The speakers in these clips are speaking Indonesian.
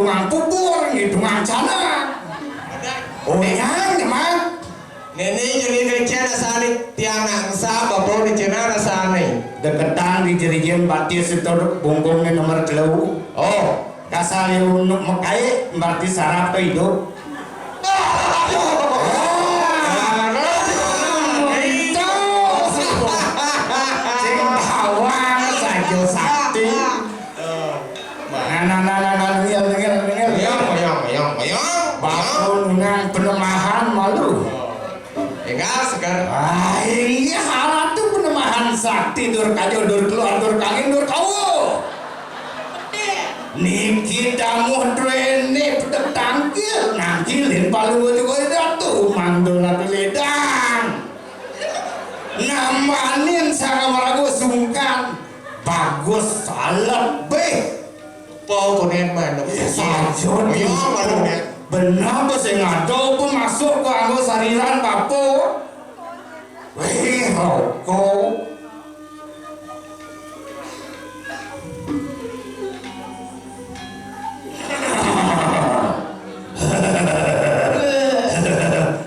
Mang pupur gitu mang cana. Oh yang mah. Neni jadi kerja nasani tiang nangsa bapak di cina nasani. Deketan di jerigen batis itu bungkungnya nomor 3. Oh, kasar yang mekai berarti sarap hidup. Penemahan malu. Enggak segar. Ini halat tuh penemahan sakti dur kajo dur keluar dur kangin dur kau. Niki tamu drene pedek tangkil nangkilin palu juga datu mandul nabi ledang. Namanin sangat meragu sungkan bagus salat be. Pau konen mana? Sajon mana? Benar bahasa ngado pun masuk ke anggo sariran papo. Wih rokok.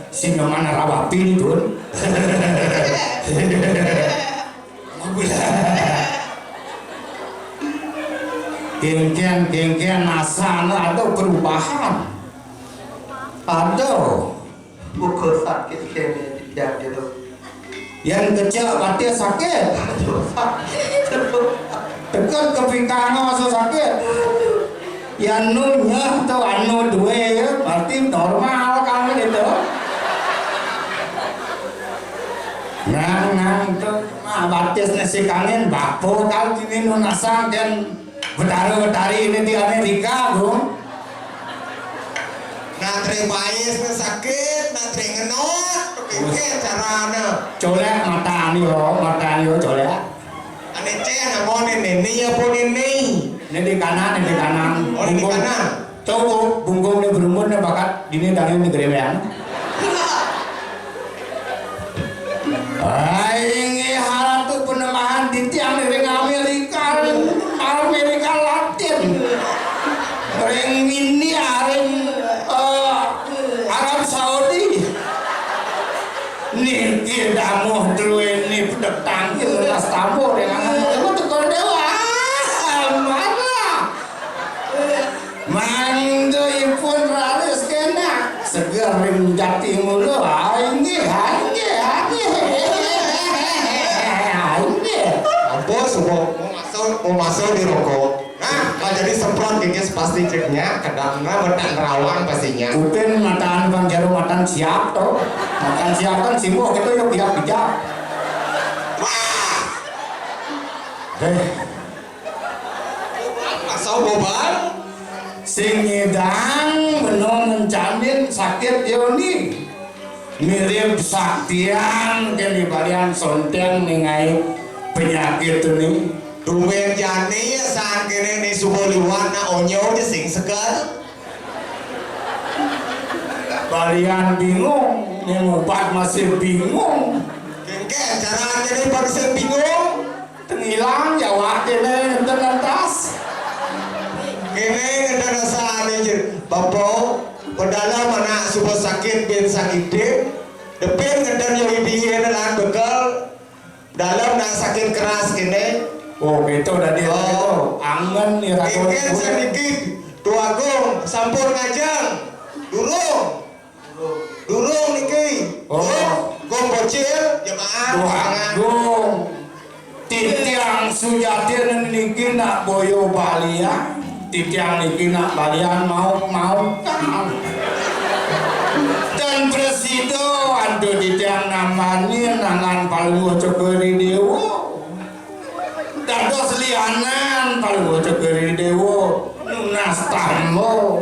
Singa mana rawapin tuh. Genggen nasana ada perubahan. Aduh, buku sakit kene tiap gitu. yang kecil batin sakit. Tekan kepingkana masuk sakit. Yang nunya atau anu dua ya, berarti normal kamu itu. Nang tuh, batis nasi kangen bapo kau ini nunasang dan betari ini di Amerika bro. Nantri payes sakit, nantri ngenot, oke caranya. Colek mata yo colek. Ane ceh namon ini ya pun ini. Ini di kanan. Oh di kanan. Coba bungkung di berumpun di bakat ini dari ini gerebean. Ini hal itu penemahan di tiang dari Amerika Latin. Ring ini Arab Saudi. Nih kita mau dulu ini pedek tangkil las tamu dengan itu tekor dewa. Mana? Mangga ipun raris kena seger ring jati mulu. Ini. Bos mau masuk di rokok. Nah, kalau jadi semprot gigis pasti ceknya kadangnya betan rawan pastinya. Kupin mataan bang jarum mataan siap toh. Mataan siap kan simbo gitu yuk bijak. Wah, masuk boban. Sing ngedang benon mencamin sakit yoni. Mirip saktian ke balian sonteng ningai penyakit ini. Tumben jani ya saat kini nih suboliwan na onyo di sing segar. Balian bingung, ngupat masih bingung. Kengke cara jadi parsen bingung. Tenghilang jawab kene terlantas. Kene ngedana saat ini bapak pedala mana subol sakit ben sakit depan ngedan yang ibihin lan bekal dalam nang sakit keras kene. Oh gitu tadi itu angen nih rakon. Kengke sedikit tuagung sampur ngajang durung niki. Oh gong bocil jemaah Tuagung titiang sujatin niki nak boyo balian. Titiang niki nak balian mau kan. Dan presido aduh titiang namanya nangan palu cokeri dewo. Dados lianan palu cokeri dewo. Nunas tambo.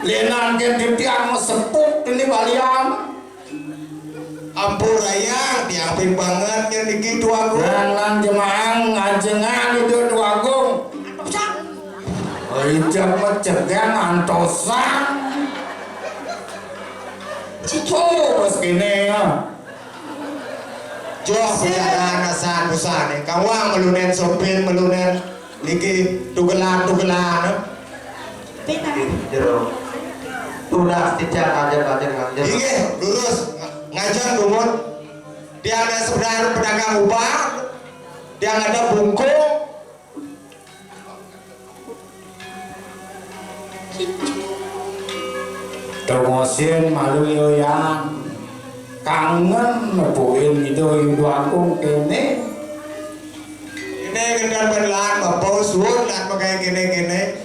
Lenan ke titiang sepuk ini balian. ampun raya diapin banget yang niki tuagung. Nangan jemaah ngajengan itu tuagung. Ijab mencegah antosan. Terus gini ya. Joh bicara nasan busane. Kawang melunen sopir melunen niki tugelan. jero tunas tidak ngajar Iya, lurus ngajar dumut. Dia ada sebenarnya pedagang upah, dia ada bungkung. Tunggusin malu yoyan kangen nepuin itu ibu aku kene Ini kendaraan benelan bapak suun dan pakai gini.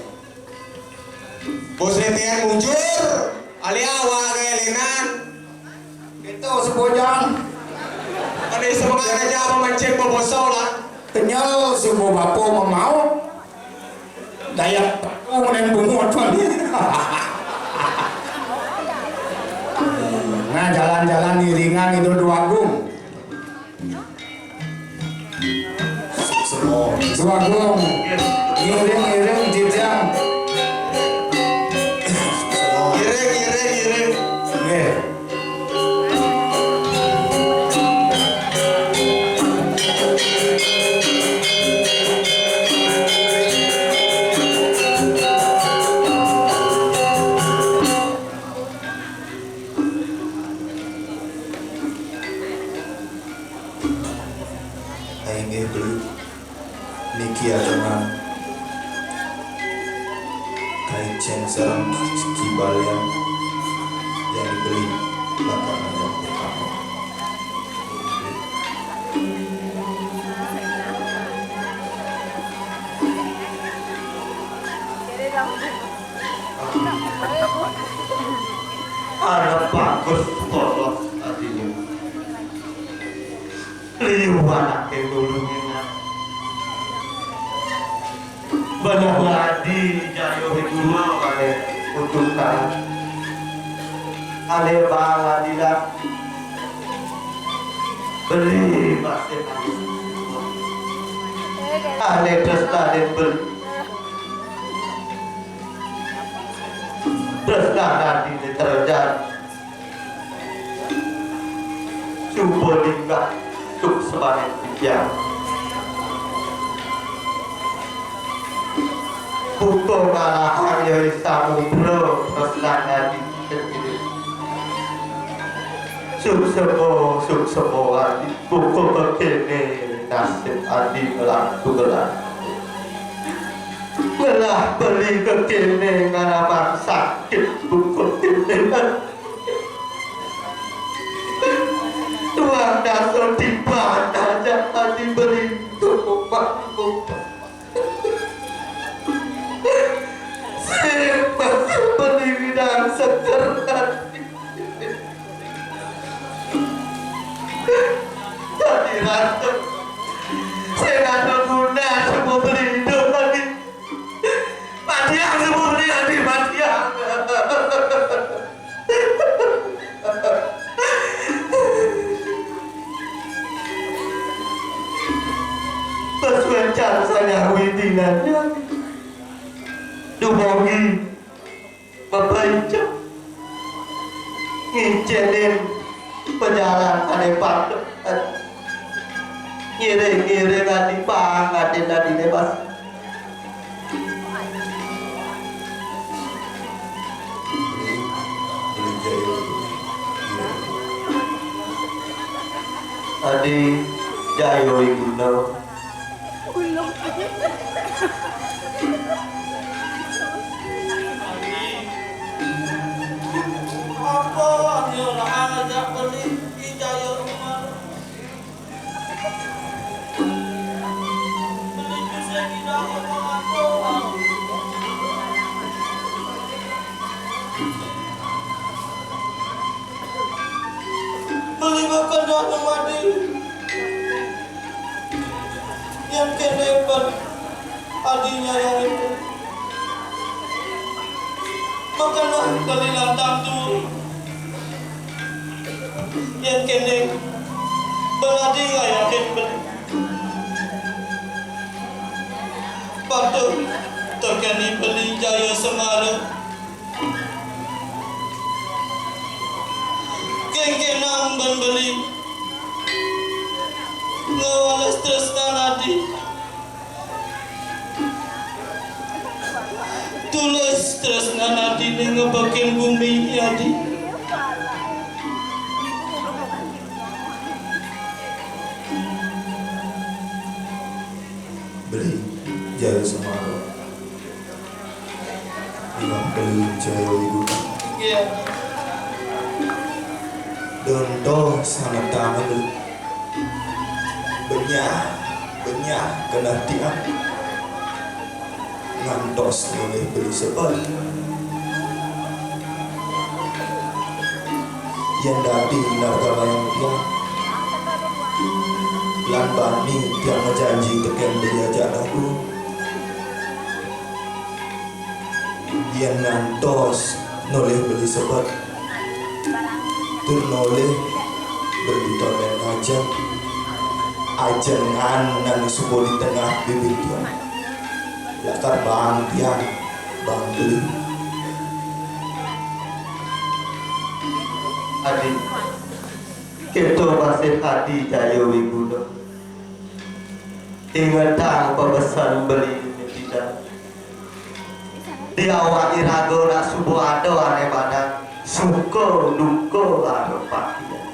Bos letian muncul, ali awak kayak linan. itu sebojang Ada semangat aja memancing bobosol lah. kenyal semua bapak mau daya aku menen bungut nah jalan-jalan iringan itu dua gung iring jijang Giring. nggih aing beli niki ajengan kain sareng kibal yang dibeli belakangan yang pertama. ada bagus polos artinya liwat ke dulunya benar lagi jayo hikmah kali utusan ale bang adilah beli masih ale terus ale beli terus nanti terjadi coba tinggal cuk sebanyak yang butuh ngalahan yang samudra terus nanti suk semua adi buku kekene nasib adi melantu gelar melah beli kekene ngaraman sakit buku kekene tuang dasar tiba aja adi beli tumpah saya beli bidang seger jadi rasa saya nggak ada guna semua beli hidup lagi matiang semua beli hati matiang Persuacan saya widingannya dumongi membaca ngincilin pejalan kadepan ngiring adi pang adi lebas adi jayo iguna apa yang ada beli ijaya rumah beli bisa tidak apa beli makan dalam mati yang kenepan adinya yang itu makanlah kali lantang tu yang kene beradi yakin beli patut terkini beli jaya semara kengkenang ben beli ngawalas tresna nadi tulus tresnan adine ngebakin bumi adi. Beli Jaya Semaro bilang beli Jaya Wiguna Iya. Dontong sangat tamen benyah kena tiang ngantos oleh beli sebal yang dadi nargama yang dia lan bani tiang ngejanji teken diajak aku yang ngantos noleh beli sebab tur noleh beli tomen aja ajengan nang subuh di tengah bibit dia lakar bang tiang bang beli Adi kita masih hati Jaya Wiguna ingat tang pemesan beli ini tidak di awak irago nak subuh ada ane badan suka duka ada pakian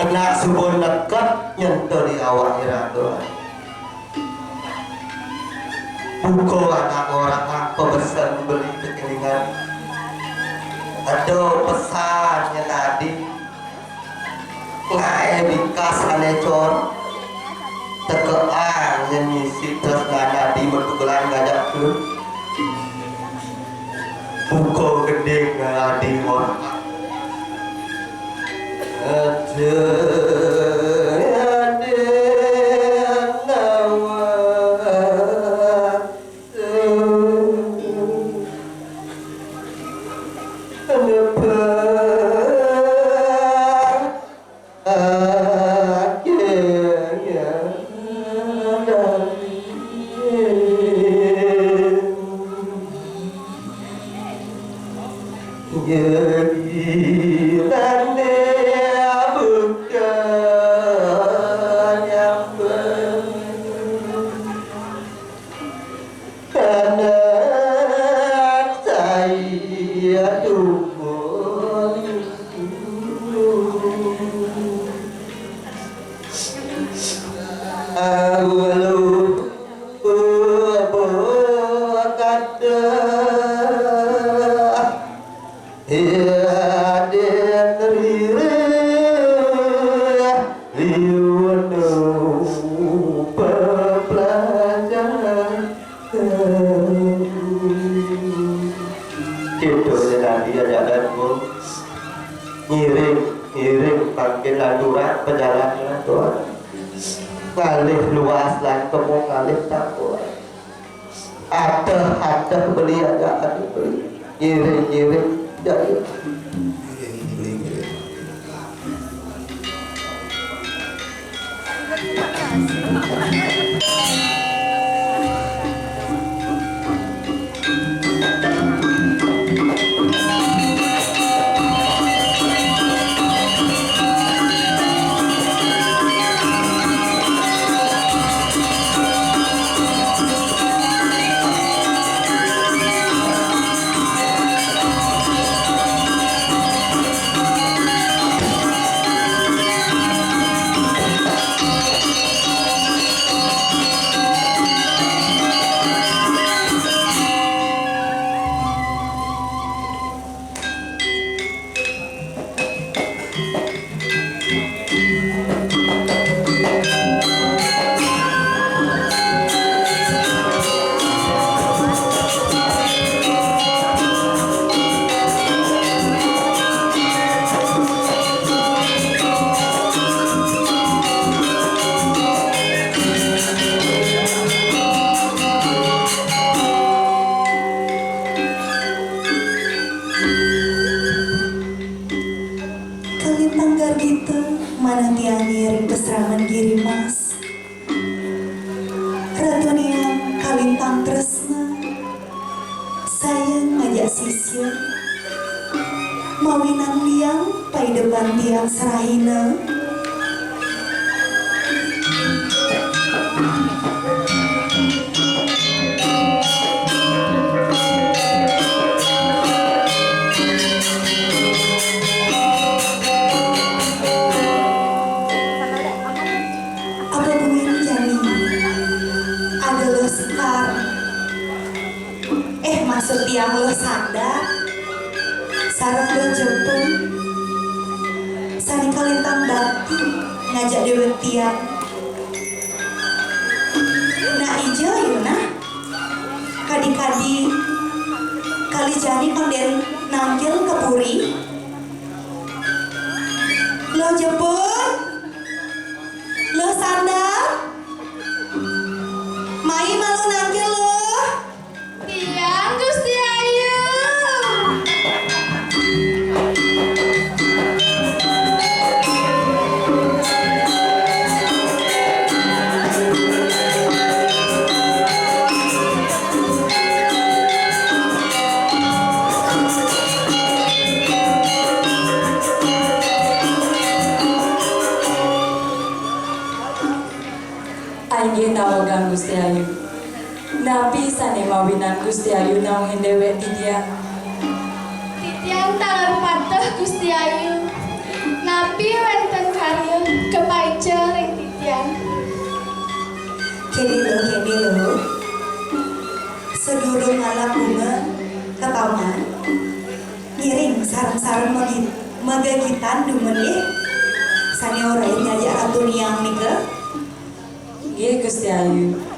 nak subuh dekat nyentuh di awak irago buko anak orang apa pesan beli kekelingan ada pesannya tadi ngai bikas anecor tekean yang ngisi terus nada di bertukulan ngajak ke buko gede ngadi orang ngiring panggil laduran perjalanan Tuhan ngalih luas lan kemu ngalih takwa ada beli ada beli ngiring jadi beli Mawinang liang pai depan tiang Sarahina tiang lo sanda sarang lo jemput sani kalintang bakti ngajak dewe tiang na ijo yuna kadi-kadi kali jani konden nanggil ke puri lo jemput lo sandar mai malu nanggil lo Tiang Gusti Ayu. Aing nawagang Gusti Ayu. Napi sane mawinan Gusti Ayu nauhin dewek tidiang. Titiang tangan patah Gusti Ayu. Napi wenten karya kepaija ring titiang. kini lo sedurung ala bunga ke taman ngiring sarang-sarang magagitan dumen ye sani orang nyajak ratu niang nika Nggih Gusti Ayu.